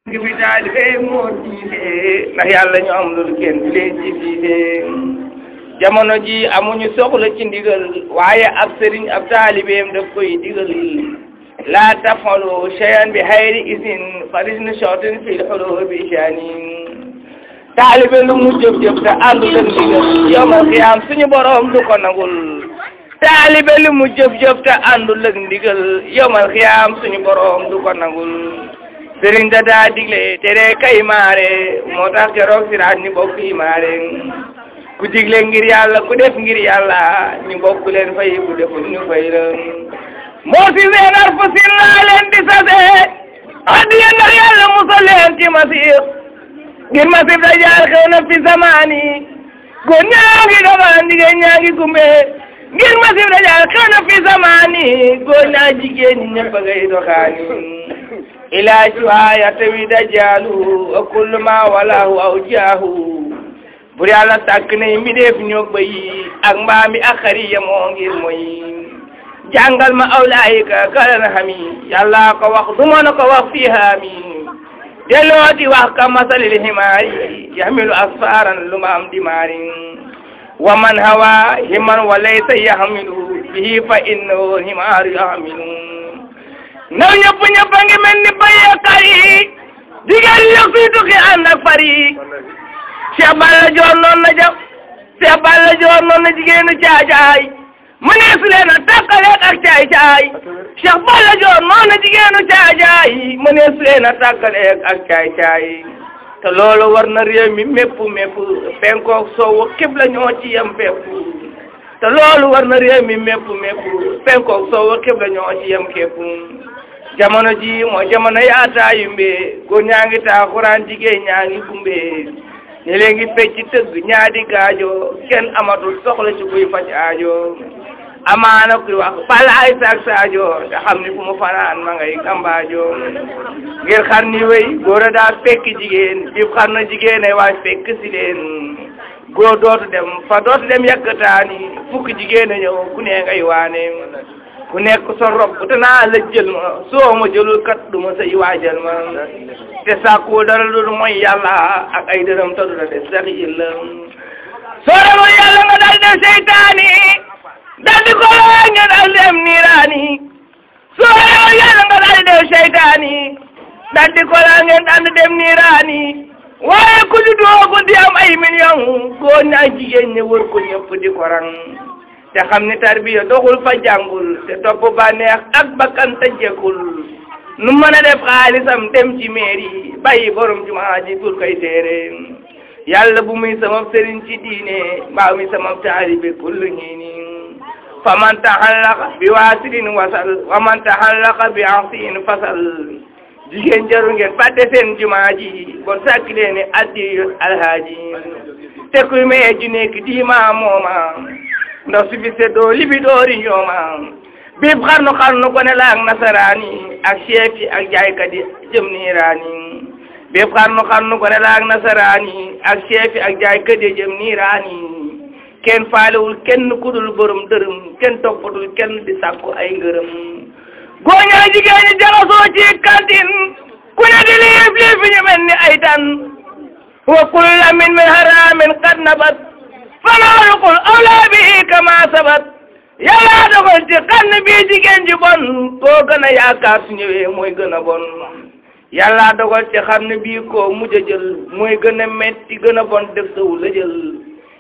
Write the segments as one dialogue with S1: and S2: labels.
S1: ngi fi taalibe moo jiite ndax yàlla ñu am lu kenn di leen ci jiite jamono ji amuñu soxla ci ndigal waaye ab sëriñ ab taalibeem daf koy digal laa tafalu shay'an bi xayri isin farisna shawtin fil xulubi shanin taalibe lu mu jëf-jëf te àndul ak ndigal yawmal qiyaam suñu borom du ko nangul taalibe lu mu jëf-jëf te àndul ak ndigal yawmal qiyaam suñu borom du ko nangul sëriñ da daa digle tere kay maare moo tax keroog siraat ni bokk yi maare ku digle ngir yàlla ku def ngir yàlla ñu bokk leen fay ku deful ñu fay la moo si seenar fu sin laa leen di sase addiya ndax yàlla musal leen ci masir ngir masir da jaar xew na fi zamaani góor ñaa ngi doxaan jigéen ñaa ngi gumbe ngir masir da jaar xew na fi zamaani góor ñaa jigéen ñi ñëpp a ngay doxaani ilaa juwaaya tawi dajaalu wa kullu ma walaahu aw jaahu bur yàlla sàkk ne mi def ñoo bëyi ak mbaami ak xari yemoo ngir mooy jàngal ma awlaayika kalan xami yàlla ko wax du mën a ko wax fii haami delloo di wax ka masalil himaari yahmilu asfaaran lu ma am dimaari wa man hawa himan wa laysa yahmilu bihi fa innahu himaaru yahmilu ndaw ñëpp ñëpp a ngi mel ni baykat yi jigéen ñi fii tukki ànd ak far yi Cheikh Balla Dior noonu na jàpp Cheikh Balla Dior noonu na jigéenu caacaay mu nees leen a tàkkaleeg ak caay-caay Cheikh Balla Dior noonu na jigéenu caacaay mu nees leen a tàkkaleeg ak caay-caay te loolu war na réew mi mépp penkook soowu xibla ñoo ci yem fépp te loolu war na réew mi mépp penkook soowu xibla ñoo ci yem képp jamono ji moo jamono yaataayu mbee góor ñaa ngi taaxuraan jigéen ñaa ngi gumbe ñi leen ngi fecc tëgg ñaadi gaajo kenn amatul soxla ci kuy faj aajo amaana kuy wax balaay saak saajo te xam ni fu mu fanaan ma ngay kambaajo ngir xar ni wéy góor a daa fekk jigéen jib xar na jigéen ay waay fekk si leen góor dootu dem yàkkataani fukki jigéen a ñëw ku ne ngay waane ku nekk sa rob te naa la jël ma soo ma jëlul kat du ma say waajal ma te sàkku dara lu mooy yàlla ak ay dërëm te du la des sax yilla soo demoon yàlla nga dal dem seytaani dal di ko nga dal dem niiraani soo demoon yàlla nga dal dem seytaani dal di ko ngeen dal dem niiraani waaye ku di doogu di am ay million góor ñaa jigéen ñi wër ko ñëpp di ko rang te xam ni tarbiya doxul fa jàngul te topp bànneex ak bakkan te jekkul nu mën a def xaalisam dem ci mairie bàyyi borom jumaa ji pour koy téere yàlla bu muy sama sëriñ ci diine mbaa muy sama taalibe kullu hiini fa man taxallaqa bi waasilin wasal wa man taxallaqa bi asiin fasal jigéen jaru ngeen fàtte seen jumaa ji bon sàkk leen ni addi alhaaji te kuy maye ju nekk diima mooma ndax su bi seddoo libi doori ñooma biib xarnu ko ne la ak nasaraani ak chef yi ak jaaykat yi jëm niiraani biib xarnu ko ne la ak nasaraani ak chef yi ak jaaykat yi jëm niiraani kenn faalewul kenn kudul borom dërëm kenn toppatul kenn di sàkku ay ngërëm góoñaa jigéen ñi jaxasoo ci kantin ku ne di liif ñu mel ni ay tan wa kulla min haramin qad nabat fanaluqul awlaa bi kama sabat yàlla dogal ci xarn bi jigéen ji bon koo gën a yaakaar su ñëwee mooy gën a bon yàlla dogal ci xarn bi koo mujj a jël mooy gën a metti gën a bon def sawu la jël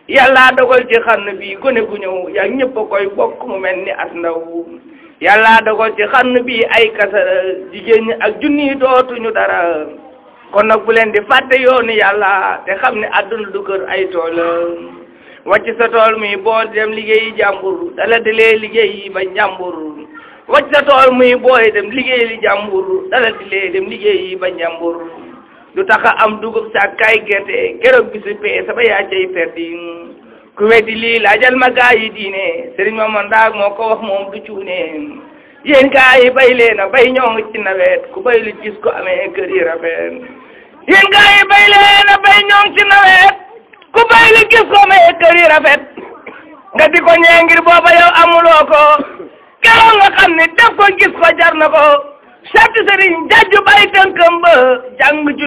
S1: yàlla dogal ci xarn bi gone gu ñëw yaa ñëpp a koy bokk mu mel ni as ndaw yàlla dogal ci xarn bi ay kasara jigéen ñi ak junni dootuñu dara kon nag bu leen di fàtte yoonu yàlla te xam ne àdduna du kër ay tool wàcc sa tool muy boo dem liggéeyi jàmbur dala dilee liggéeyi ba njàmbur wàcc sa tool muy booy dem liggéeyi jàmbur dala dilee dem liggéeyi ba njàmbur du tax a am dugub sa kay gerte keroog bisu pee sama yaa cay perdi ku weddi lii laajal ma gaa yi diine sëriñ ma ndaag moo ko wax moom du cuune yéen gaa yi bay leen a bay ñoo ngi ci nawet ku bay lu gis ko amee kër yi rafet yéen gaa yi bay leen a bay ñoo ngi ci nawet ku bay li gis ko amee kër yi rafet nga di ko ñee ngir booba yow amuloo ko keroog nga xam ni def ko gis ko jar na ko sant sëriñ jajju bay tënkam ba jàng ju